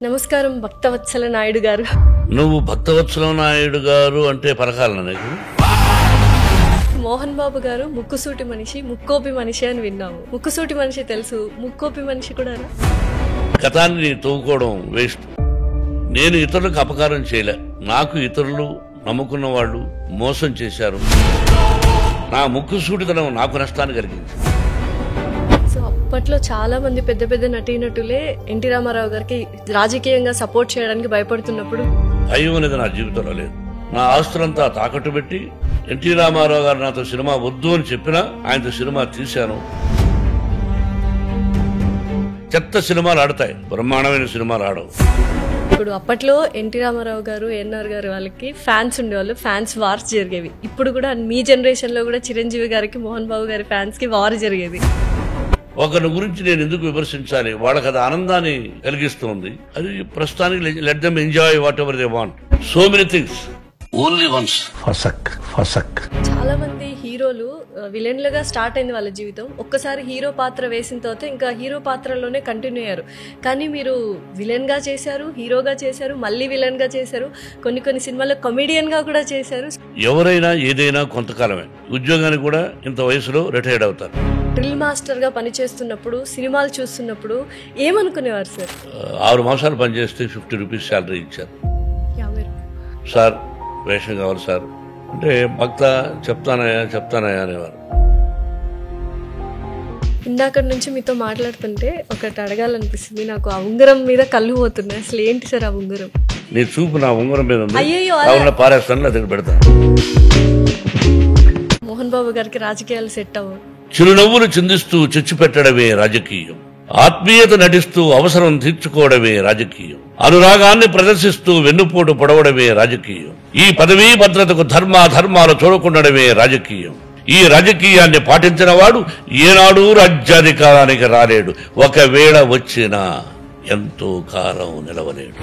నమస్కారం భక్తవత్సల నాయుడు గారు. నువ్వు భక్తవత్సల నాయుడు గారు అంటే పరకాలన నీకు? మోహన్ బాబు గారు ముక్కుసూటి మనిషి, ముక్కోపి మనిషి అని విన్నాము. ముక్కుసూటి మనిషి తెలుసు, ముక్కోపి మనిషి కూడా. గతాన్ని తవ్వుకోవడం వేస్ట్. నేను ఇతరులకు అపకారం చేయలే. నాకు ఇతరులు నమ్ముకున్న వాళ్ళు మోసం చేశారు. నా ముక్కుసూటితనం నాకు నష్టాన్ని కలిగింది. సో అప్పట్లో చాలా మంది పెద్ద పెద్ద నటీనటులే ఎన్టీ రామారావు గారికి రాజకీయంగా సపోర్ట్ చేయడానికి భయపడుతున్నప్పుడు భయం అనేది నా జీవితంలో లేదు. నా ఆస్తులంతా తాకట్టు పెట్టి ఎన్టీ రామారావు గారు నాతో సినిమా వద్దు అని చెప్పినా ఆయనతో సినిమా తీశాను. చెత్త సినిమాలు ఆడతాయి, బ్రహ్మాండమైన సినిమాలు ఆడవు. ఇప్పుడు అప్పట్లో ఎన్టీ రామారావు గారు, ఎన్ఆర్ గారు వాళ్ళకి ఫ్యాన్స్ ఉండేవాళ్ళు, ఫ్యాన్స్ వార్స్ జరిగేవి. ఇప్పుడు కూడా మీ జనరేషన్ లో కూడా చిరంజీవి గారికి, మోహన్ బాబు గారి ఫ్యాన్స్ కి వార్ జరిగేది. ఒకరి గురించి నేను ఎందుకు విమర్శించాలి? వాళ్ళకి అది ఆనందాన్ని కలిగిస్తుంది. అది ప్రస్తుతానికి let them enjoy whatever they want. So many things only once. ఫసక్ చాలా మంది హీరోలు విలన్లుగా స్టార్ట్ అయింది వాళ్ళ జీవితం. ఒక్కసారి హీరో పాత్ర వేసిన తర్వాత ఇంకా హీరో పాత్రలోనే కంటిన్యూ అయ్యారు. కానీ మీరు విలన్ గా చేశారు, హీరోగా చేశారు, మళ్ళీ విలన్ గా చేశారు, కొన్ని సినిమాల్లో కమెడియన్ గా కూడా చేశారు. ఎవరైనా ఏదైనా కొంతకాలమే. ఉద్యోగానికి కూడా ఇంత వయసులో రిటైర్డ్ అవుతారు. డ్రిల్ మాస్టర్ గా పనిచేస్తున్నప్పుడు, సినిమాలు చూస్తున్నప్పుడు ఏమనుకునేవారు సార్? 6 మాసాలు పనిచేస్తే 50 రూపీస్ శాలరీ ఇచ్చారు. సార్ వేషం కావాలి సార్ అంటే భక్త చెప్తానయ్యా అనేవారు. ఇందాక నుంచి మీతో మాట్లాడుతుంటే ఒకటి అడగాలనిపిస్తుంది నాకు. ఆ ఉంగరం మీద కళ్ళు పోతున్నాయి. అసలు ఏంటి సార్ ఆ ఉంగరం? నీ చూపు నా ఉంగరం మీద ఉంది. అయ్యో పారేస్తాను, దగ్గర పెడతాను. మోహన్ బాబు గారికి రాజకీయాలు సెట్ అవ్వవు. చిరునవ్వులు చిందిస్తూ చిచ్చు పెట్టడమే రాజకీయం. ఆత్మీయత నటిస్తూ అవసరం తీర్చుకోవడమే రాజకీయం. అనురాగాన్ని ప్రదర్శిస్తూ వెన్నుపోటు పొడవడమే రాజకీయం. ఈ పదవీ భద్రతకు ధర్మాలు చూడకుండడమే రాజకీయం. ఈ రాజకీయాన్ని పాటించిన వాడు ఏనాడూ రాజ్యాధికారానికి రాలేడు. ఒకవేళ వచ్చినా ఎంతో కాలం నిలవలేడు.